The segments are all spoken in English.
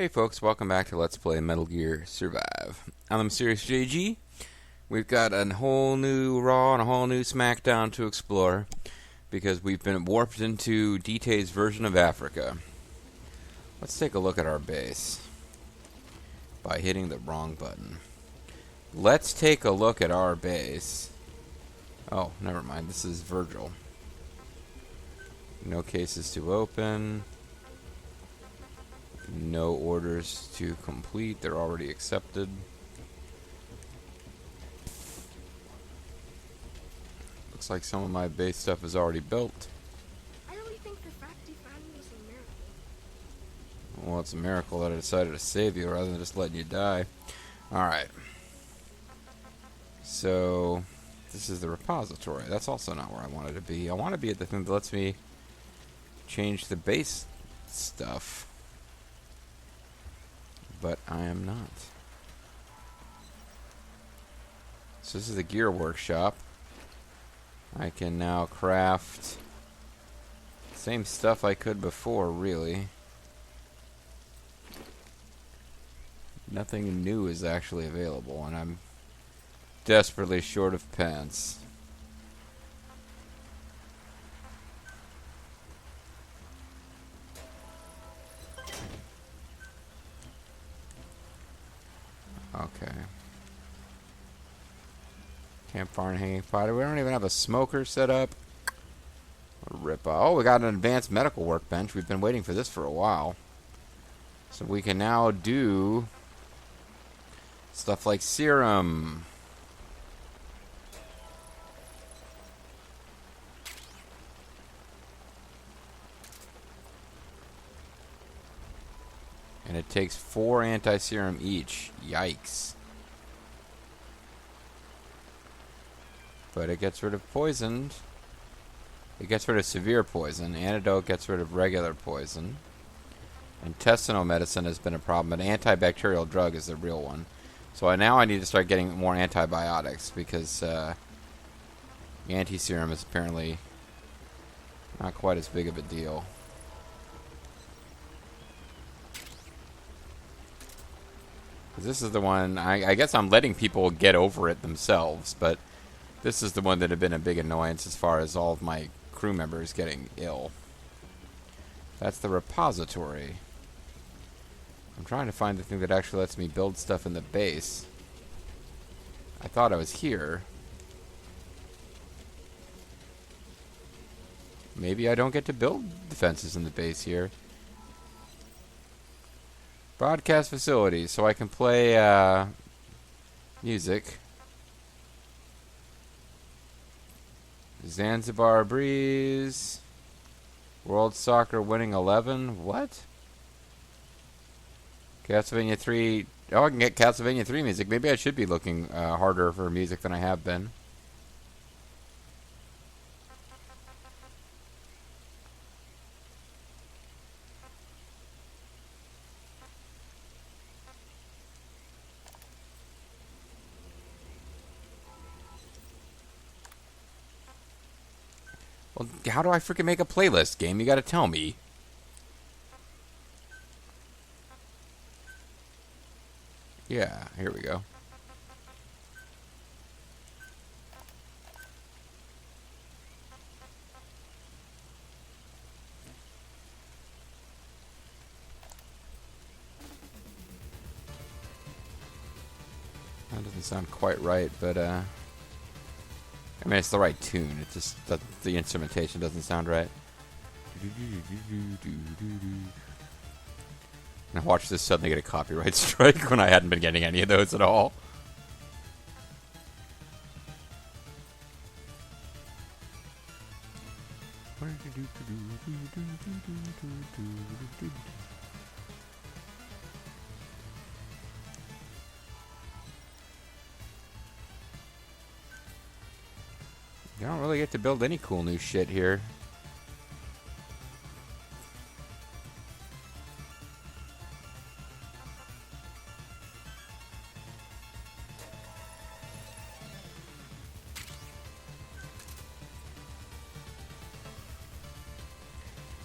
Hey folks, welcome back to Let's Play Metal Gear Survive. I'm Mysterious JG. We've got a whole new Raw and a whole new SmackDown to explore because we've been warped into DT's version of Africa. Let's take a look at our base by hitting the wrong button. Let's take a look at our base. Oh, never mind. This is Virgil. No cases to open. No orders to complete. They're already accepted. Looks like some of my base stuff is already built. I really think the fact you found me is a miracle. Well, it's a miracle that I decided to save you rather than just letting you die. Alright. So, this is the repository. That's also not where I wanted to be. I want to be at the thing that lets me change the base stuff. But I am not. So this is the gear workshop. I can now craft the same stuff I could before, really. Nothing new is actually available, and I'm desperately short of pants. Okay. Campfire and hanging fire. We don't even have a smoker set up. Rip off. Oh, we got an advanced medical workbench. We've been waiting for this for a while. So we can now do stuff like serum. And it takes 4 anti-serum each. Yikes. But it gets rid of poison. It gets rid of severe poison. Antidote gets rid of regular poison. Intestinal medicine has been a problem, but antibacterial drug is the real one. So now I need to start getting more antibiotics because anti-serum is apparently not quite as big of a deal. This is the one, I guess I'm letting people get over it themselves, but this is the one that had been a big annoyance as far as all of my crew members getting ill. That's the repository. I'm trying to find the thing that actually lets me build stuff in the base. I thought I was here. Maybe I don't get to build defenses in the base here. Broadcast facilities, so I can play music. Zanzibar Breeze. World Soccer Winning 11. What? Castlevania 3. Oh, I can get Castlevania 3 music. Maybe I should be looking harder for music than I have been. Well, how do I freaking make a playlist, game? You gotta tell me. Yeah, here we go. That doesn't sound quite right, but I mean, it's the right tune. It just the instrumentation doesn't sound right. Now watch this suddenly get a copyright strike when I hadn't been getting any of those at all. You don't really get to build any cool new shit here.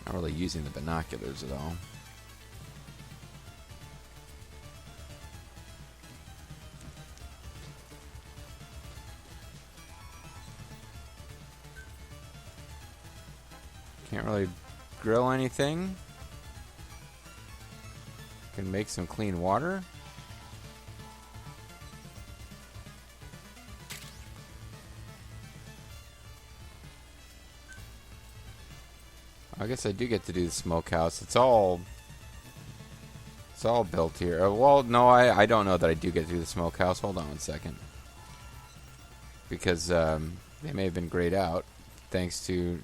Not really using the binoculars at all. Can't really grill anything. Can make some clean water. I guess I do get to do the smokehouse. It's all built here. Well, no, I don't know that I do get to do the smokehouse. Hold on one second. Because they may have been grayed out thanks to...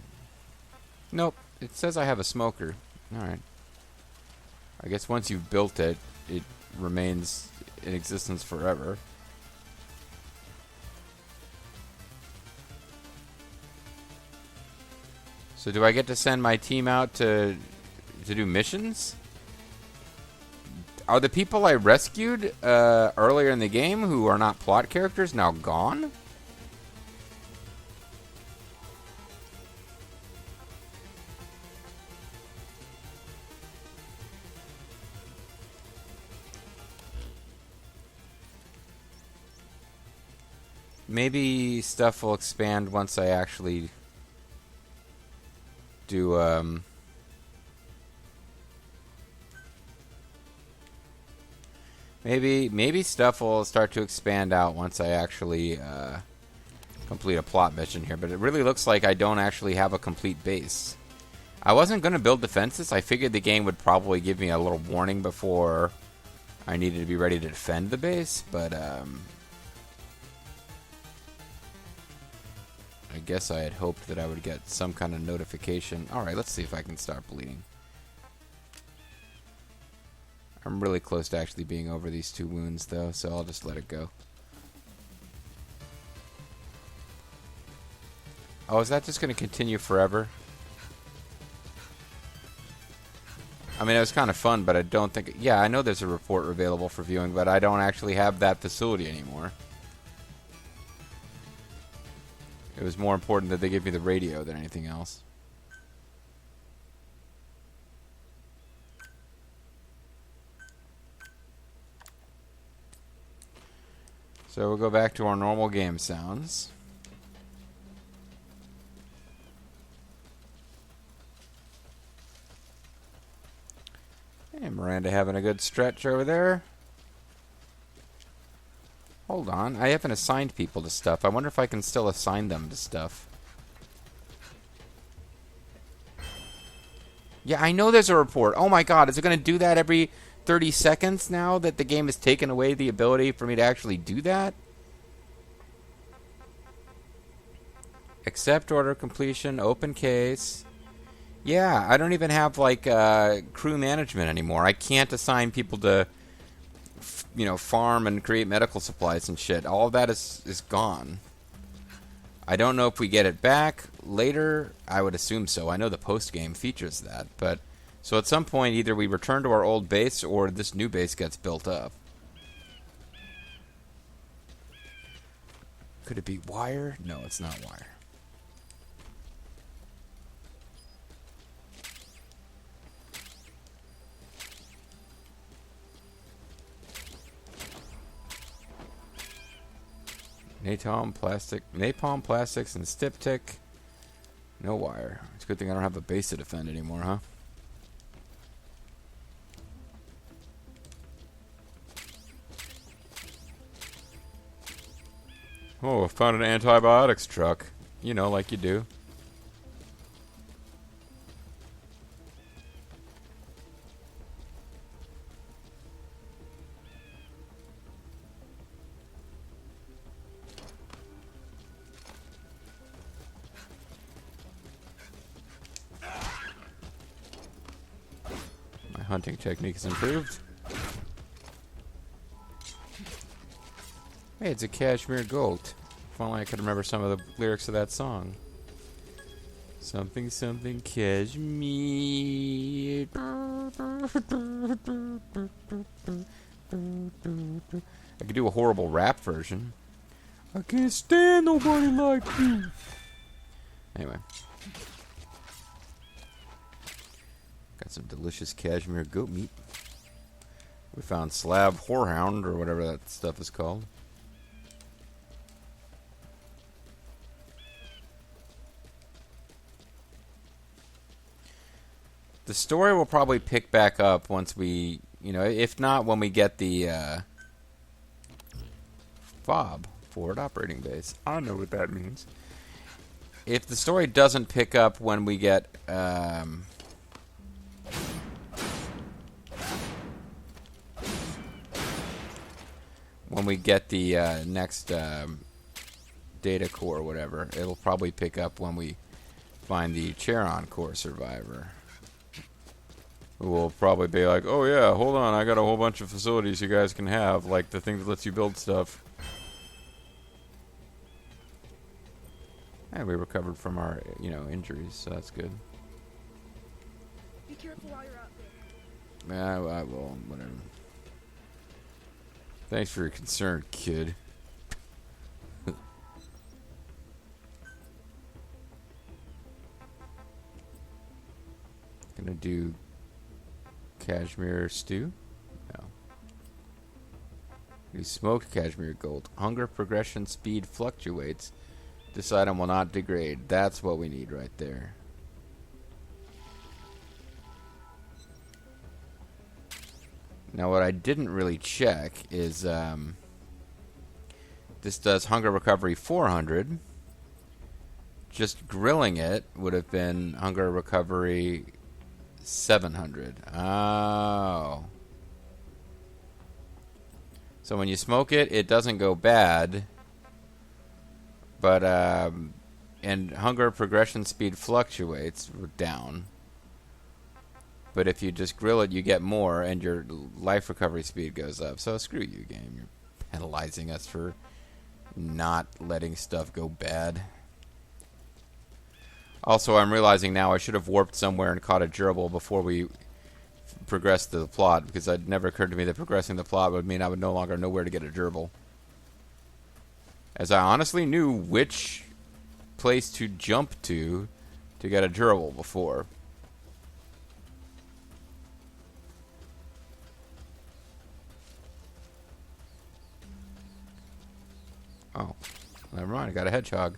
Nope, it says I have a smoker. Alright. I guess once you've built it, it remains in existence forever. So do I get to send my team out to do missions? Are the people I rescued earlier in the game who are not plot characters now gone? Maybe stuff will expand once I actually do maybe stuff will start to expand out once I actually complete a plot mission here, but it really looks like I don't actually have a complete base. I wasn't going to build defenses. I figured the game would probably give me a little warning before I needed to be ready to defend the base, but I guess I had hoped that I would get some kind of notification. Alright, let's see if I can start bleeding. I'm really close to actually being over these 2 wounds, though, so I'll just let it go. Oh, is that just going to continue forever? I mean, it was kind of fun, but I don't think... Yeah, I know there's a report available for viewing, but I don't actually have that facility anymore. It was more important that they give me the radio than anything else. So we'll go back to our normal game sounds. Hey, Miranda having a good stretch over there. Hold on, I haven't assigned people to stuff. I wonder if I can still assign them to stuff. Yeah, I know there's a report. Oh my god, is it going to do that every 30 seconds now that the game has taken away the ability for me to actually do that? Accept order completion, open case. Yeah, I don't even have, like, crew management anymore. I can't assign people to... you know, farm and create medical supplies and shit. All of that is gone. I don't know if we get it back later. I would assume so. I know the post-game features that. But so at some point, either we return to our old base or this new base gets built up. Could it be wire? No, it's not wire. Napalm plastics, and Styptic. No wire. It's a good thing I don't have a base to defend anymore, huh? Oh, I found an antibiotics truck. You know, like you do. Hunting technique is improved. Hey, it's a Cashmere Gold. If only I could remember some of the lyrics of that song. Something, something, cashmere. I could do a horrible rap version. I can't stand nobody like you. Anyway. Got some delicious cashmere goat meat. We found slab whorehound, or whatever that stuff is called. The story will probably pick back up once we, if not when we get the FOB, Forward Operating Base. I don't know what that means. If the story doesn't pick up when we get the next data core or whatever, it'll probably pick up when we find the Charon core survivor. We'll probably be like, oh yeah, hold on, I got a whole bunch of facilities you guys can have, like the thing that lets you build stuff. And we recovered from our, injuries, so that's good. Be careful while you're out there. Yeah, I will, whatever. Thanks for your concern, kid. Gonna do cashmere stew? No. Do smoked cashmere gold. Hunger progression speed fluctuates. This item will not degrade. That's what we need right there. Now what I didn't really check is this does hunger recovery 400. Just grilling it would have been hunger recovery 700. Oh. So when you smoke it, it doesn't go bad. But, and hunger progression speed fluctuates down. But if you just grill it, you get more, and your life recovery speed goes up. So screw you, game. You're penalizing us for not letting stuff go bad. Also, I'm realizing now I should have warped somewhere and caught a gerbil before we progressed to the plot, because it never occurred to me that progressing the plot would mean I would no longer know where to get a gerbil. As I honestly knew which place to jump to get a gerbil before. Oh, never mind. I got a hedgehog.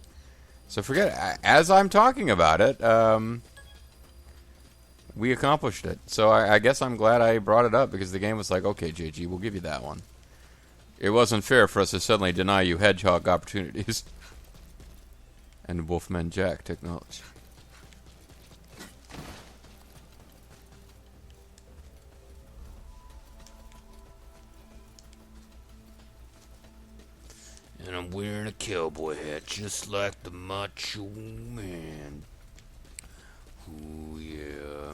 So forget it. As I'm talking about it, we accomplished it. So I guess I'm glad I brought it up, because the game was like, okay, JG, we'll give you that one. It wasn't fair for us to suddenly deny you hedgehog opportunities. And Wolfman Jack technology. And I'm wearing a cowboy hat just like the Macho Man. Ooh, yeah.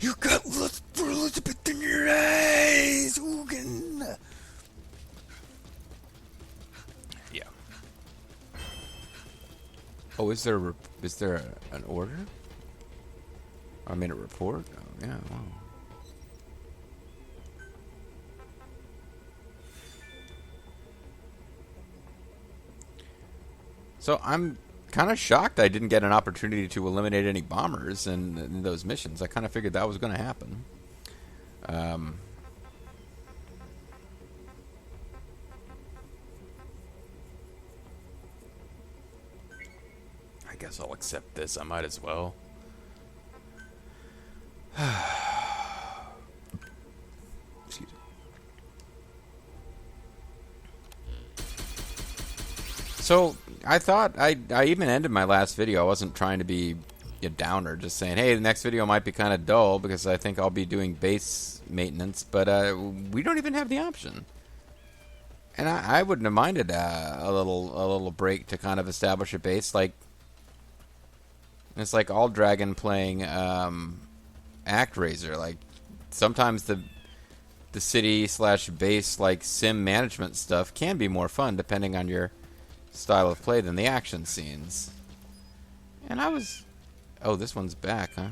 You got lust for Elizabeth in your eyes. Oogan. Yeah. Oh, is there an order? I mean a report? Oh, yeah, wow. So I'm kind of shocked I didn't get an opportunity to eliminate any bombers in those missions. I kind of figured that was going to happen. I guess I'll accept this. I might as well. Excuse me. So I thought I even ended my last video. I wasn't trying to be a downer, just saying, hey, the next video might be kind of dull because I think I'll be doing base maintenance, but we don't even have the option. And I wouldn't have minded a little break to kind of establish a base. Like it's like All Dragon playing ActRaiser. Like sometimes the city / base like sim management stuff can be more fun depending on your style of play than the action scenes. And I was... Oh, this one's back, huh?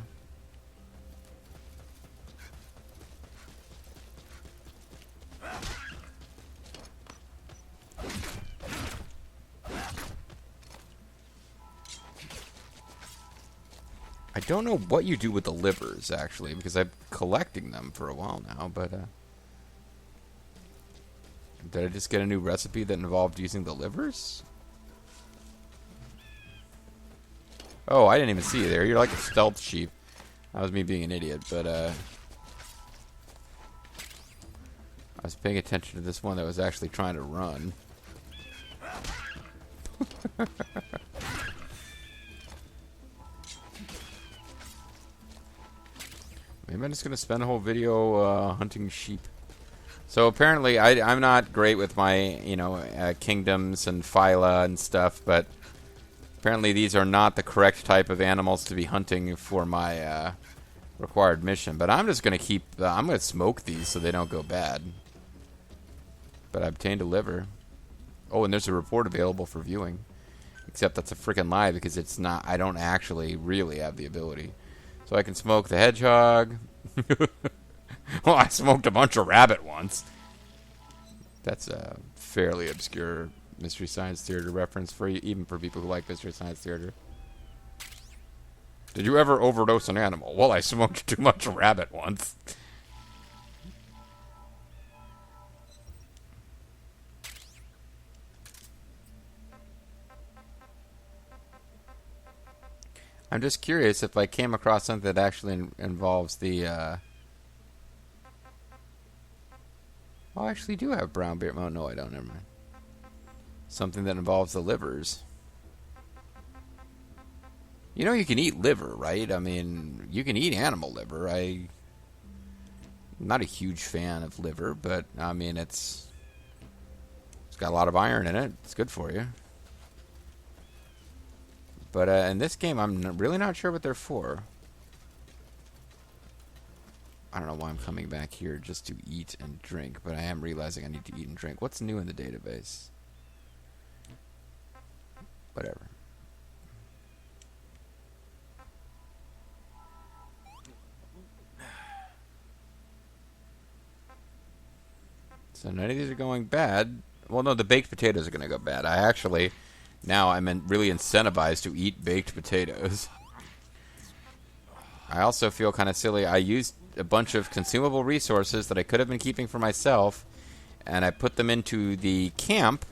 I don't know what you do with the livers, actually, because I'm collecting them for a while now, but, did I just get a new recipe that involved using the livers? Oh, I didn't even see you there. You're like a stealth sheep. That was me being an idiot, but I was paying attention to this one that was actually trying to run. Maybe I'm just going to spend a whole video hunting sheep. So apparently I'm not great with my, kingdoms and phyla and stuff, but apparently these are not the correct type of animals to be hunting for my required mission. But I'm just going to I'm going to smoke these so they don't go bad. But I obtained a liver. Oh, and there's a report available for viewing. Except that's a freaking lie because it's not. I don't actually really have the ability. So I can smoke the hedgehog. Well, I smoked a bunch of rabbit once. That's a fairly obscure Mystery Science Theater reference for even for people who like Mystery Science Theater. Did you ever overdose an animal? Well, I smoked too much rabbit once. I'm just curious if I came across something that actually involves the, Oh, I actually do have brown bear. Oh, no, I don't. Never mind. Something that involves the livers. You know you can eat liver, right? I mean, you can eat animal liver. I'm not a huge fan of liver, but, I mean, it's got a lot of iron in it. It's good for you. But in this game, I'm really not sure what they're for. I don't know why I'm coming back here just to eat and drink, but I am realizing I need to eat and drink. What's new in the database? Whatever. So none of these are going bad. Well, no, the baked potatoes are going to go bad. Now I'm really incentivized to eat baked potatoes. I also feel kind of silly. I used a bunch of consumable resources that I could have been keeping for myself, and I put them into the camp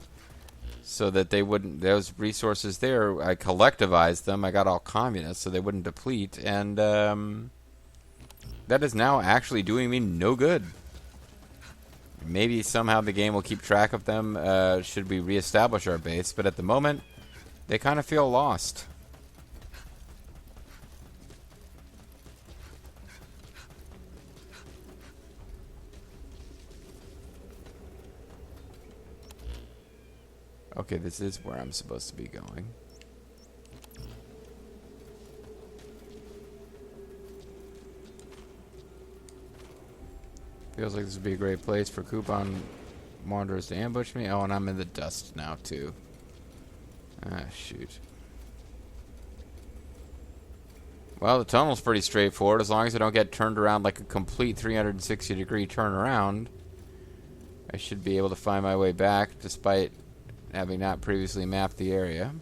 so that they wouldn't, those resources there, I collectivized them. I got all communist so they wouldn't deplete, and that is now actually doing me no good. Maybe somehow the game will keep track of them should we reestablish our base, but at the moment, they kind of feel lost. Okay, this is where I'm supposed to be going. Feels like this would be a great place for coupon wanderers to ambush me. Oh, and I'm in the dust now, too. Ah, shoot. Well, the tunnel's pretty straightforward. As long as I don't get turned around like a complete 360-degree turnaround, I should be able to find my way back, despite having not previously mapped the area.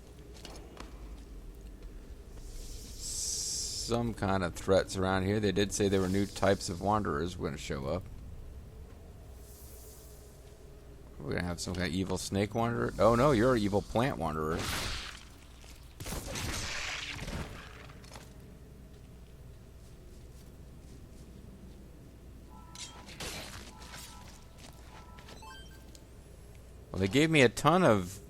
Some kind of threats around here. They did say there were new types of wanderers going to show up. We're going to have some kind of evil snake wanderer. Oh no, you're an evil plant wanderer. Well, they gave me a ton of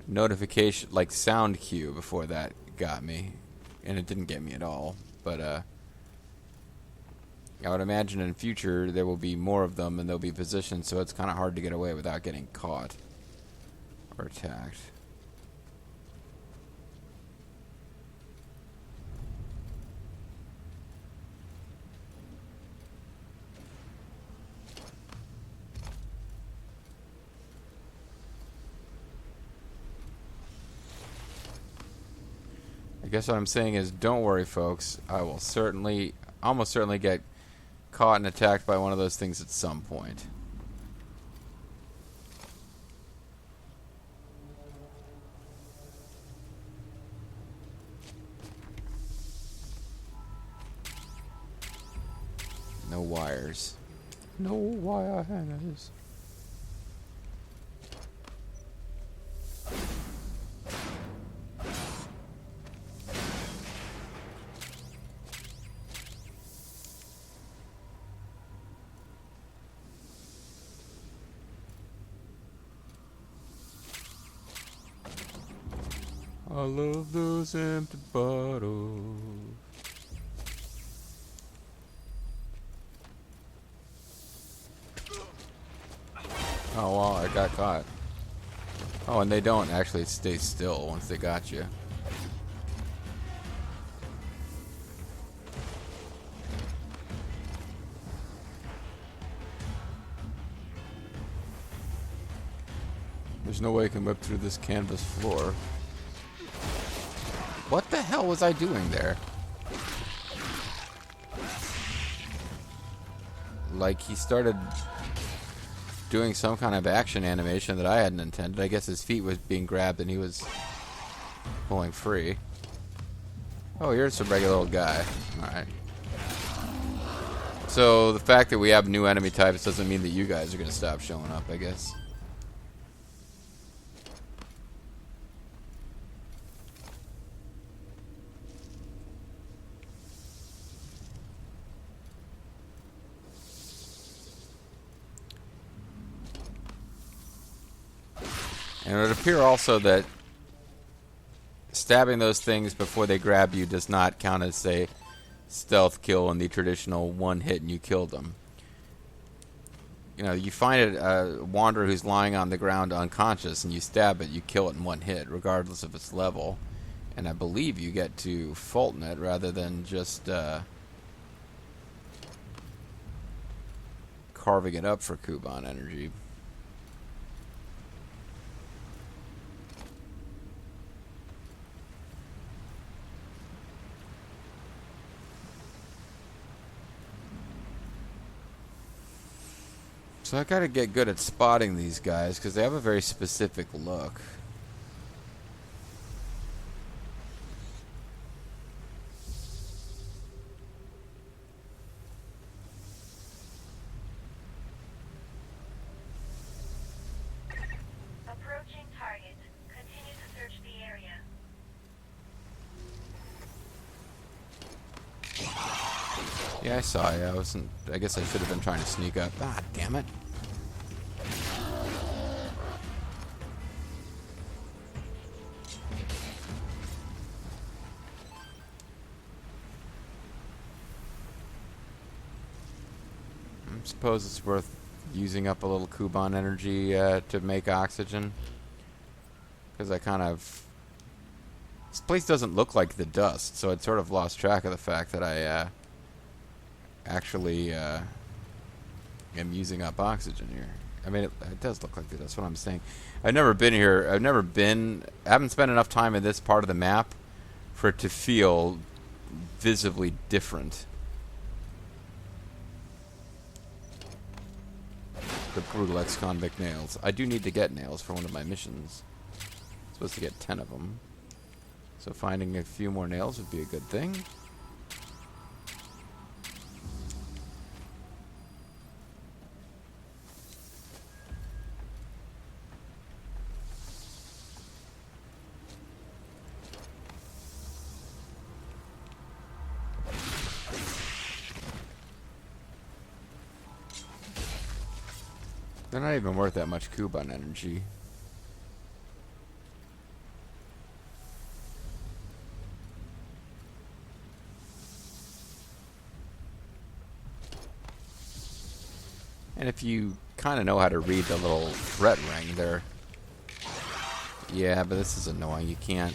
notification, like sound cue before that got me, and it didn't get me at all. But I would imagine in future there will be more of them, and they'll be positioned so it's kind of hard to get away without getting caught or attacked. I guess what I'm saying is, don't worry, folks. I will almost certainly get caught and attacked by one of those things at some point. No wires. No wires. I love those empty bottles. Oh, well, I got caught. Oh, and they don't actually stay still once they got you. There's no way I can whip through this canvas floor. What the hell was I doing there? Like, he started doing some kind of action animation that I hadn't intended. I guess his feet was being grabbed and he was pulling free. Oh, here's some regular old guy. Alright. So, the fact that we have new enemy types doesn't mean that you guys are going to stop showing up, I guess. And it would appear also that stabbing those things before they grab you does not count as a stealth kill in the traditional one hit and you killed them. You know, you find a wanderer who's lying on the ground unconscious and you stab it, you kill it in one hit, regardless of its level. And I believe you get to Fulton it rather than just carving it up for Kuban energy. So I gotta get good at spotting these guys because they have a very specific look. Approaching target. Continue to search the area. Yeah, I saw you. I guess I should have been trying to sneak up. Ah, damn it. I suppose it's worth using up a little Kuban energy to make oxygen. Because I kind of... This place doesn't look like the dust, so I'd sort of lost track of the fact that I actually am using up oxygen here. I mean, it does look like that. That's what I'm saying. I've never been here. I haven't spent enough time in this part of the map for it to feel visibly different. The brutal ex-convict nails. I do need to get nails for one of my missions. I'm supposed to get 10 of them. So finding a few more nails would be a good thing. They're not even worth that much Kuban energy. And if you kind of know how to read the little threat ring there. Yeah, but this is annoying. You can't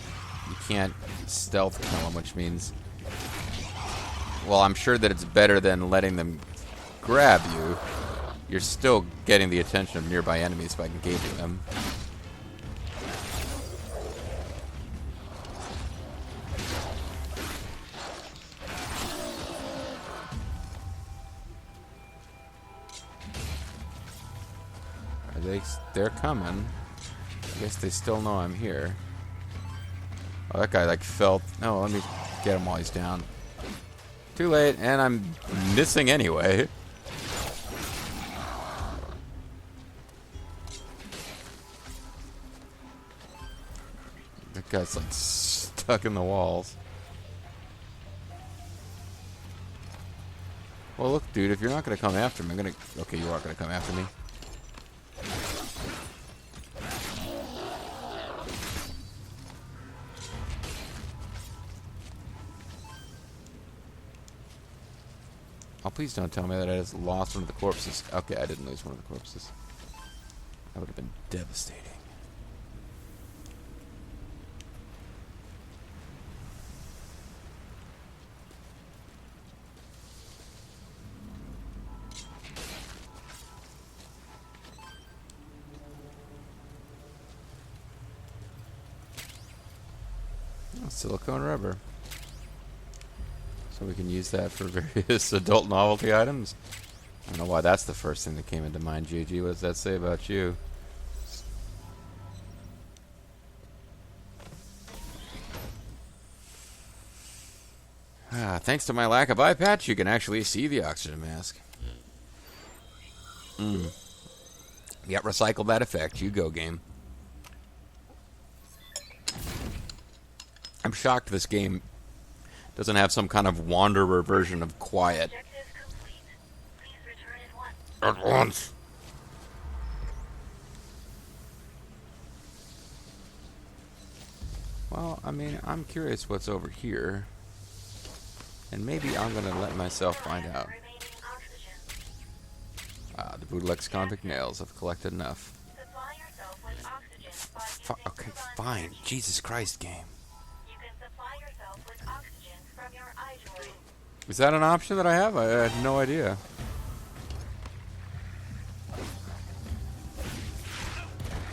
stealth kill them, which means... Well, I'm sure that it's better than letting them grab you. You're still getting the attention of nearby enemies by engaging them. They're coming. I guess they still know I'm here. Oh, that guy like felt... No, let me get him while he's down. Too late, and I'm missing anyway. That guy's like stuck in the walls. Well, look, dude, if you're not gonna come after me, I'm gonna... Okay, you are gonna come after me. Oh, please don't tell me that I just lost one of the corpses. Okay, I didn't lose one of the corpses. That would have been devastating. Oh, silicone rubber. So we can use that for various adult novelty items. I don't know why that's the first thing that came into mind, GG. What does that say about you? Thanks to my lack of eye patch, you can actually see the oxygen mask. Yeah, recycle that effect. You go, game. I'm shocked this game doesn't have some kind of wanderer version of quiet. Objective complete. Please return At once. Well, I mean, I'm curious what's over here. And maybe I'm going to let myself find out. remaining oxygen. The Bootlegs convict nails have collected enough. Supply yourself with oxygen by using Okay, Savant fine. energy. Jesus Christ, game. You can supply yourself with oxygen from your iDroid. Is that an option that I have? I had no idea.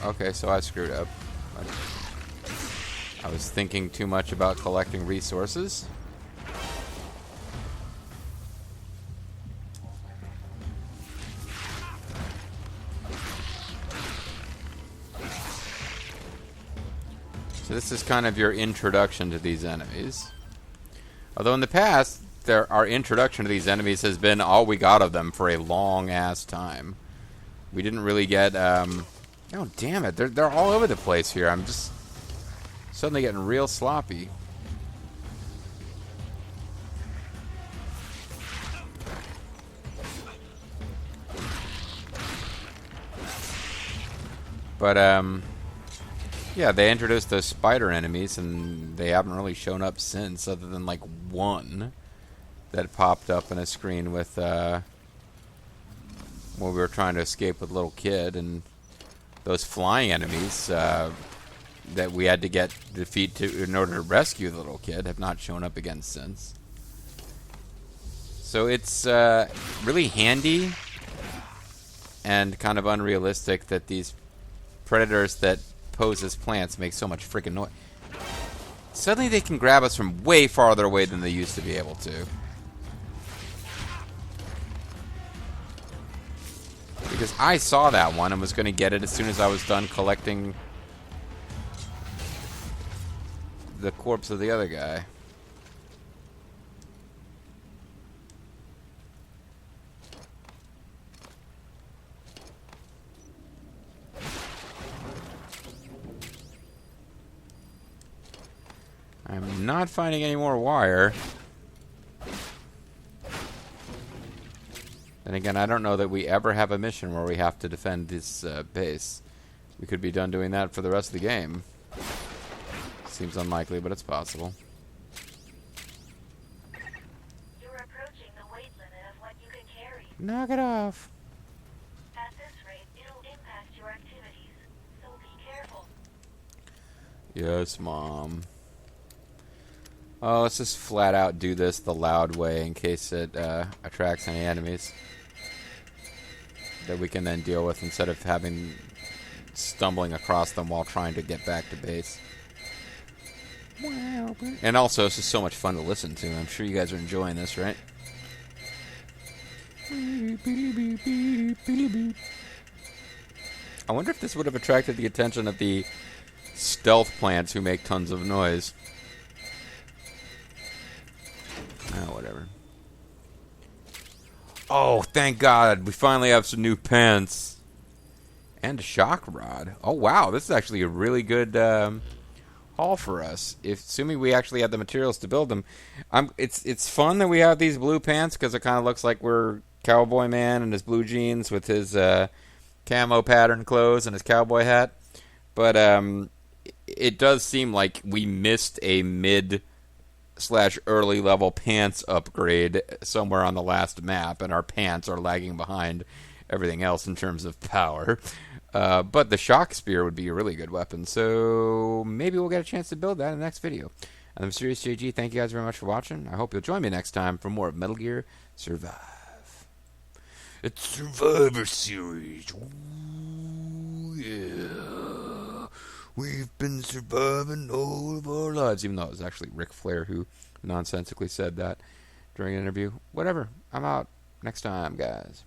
Okay, so I screwed up. I was thinking too much about collecting resources. So this is kind of your introduction to these enemies. Although in the past, our introduction to these enemies has been all we got of them for a long-ass time. We didn't really get, oh, damn it. They're all over the place here. I'm just suddenly getting real sloppy. But, yeah, they introduced those spider enemies, and they haven't really shown up since, other than, like, one that popped up in a screen with, when we were trying to escape with little kid, and those flying enemies that we had to defeat in order to rescue the little kid have not shown up again since. So it's really handy and kind of unrealistic that these predators that pose as plants make so much freaking noise. Suddenly they can grab us from way farther away than they used to be able to. Because I saw that one and was going to get it as soon as I was done collecting the corpse of the other guy. I'm not finding any more wire. Then again, I don't know that we ever have a mission where we have to defend this base. We could be done doing that for the rest of the game. Seems unlikely, but it's possible. You're approaching the weight limit of what you can carry. Knock it off. At this rate, it'll impact your activities, so be careful. Yes, Mom. Oh, let's just flat out do this the loud way in case it attracts any enemies that we can then deal with instead of stumbling across them while trying to get back to base. And also, it's just so much fun to listen to. I'm sure you guys are enjoying this, right? I wonder if this would have attracted the attention of the stealth plants who make tons of noise. Oh, whatever. Oh, thank God. We finally have some new pants. And a shock rod. Oh, wow. This is actually a really good haul for us. Assuming we actually have the materials to build them. It's fun that we have these blue pants because it kind of looks like we're Cowboy Man in his blue jeans with his camo pattern clothes and his cowboy hat. But it does seem like we missed a / early level pants upgrade somewhere on the last map, and our pants are lagging behind everything else in terms of power. But the shock spear would be a really good weapon, so maybe we'll get a chance to build that in the next video. And I'm Serious JG. Thank you guys very much for watching. I hope you'll join me next time for more of Metal Gear Survive. It's Survivor Series. Ooh, yeah. We've been surviving all of our lives, even though it was actually Ric Flair who nonsensically said that during an interview. Whatever. I'm out. Next time, guys.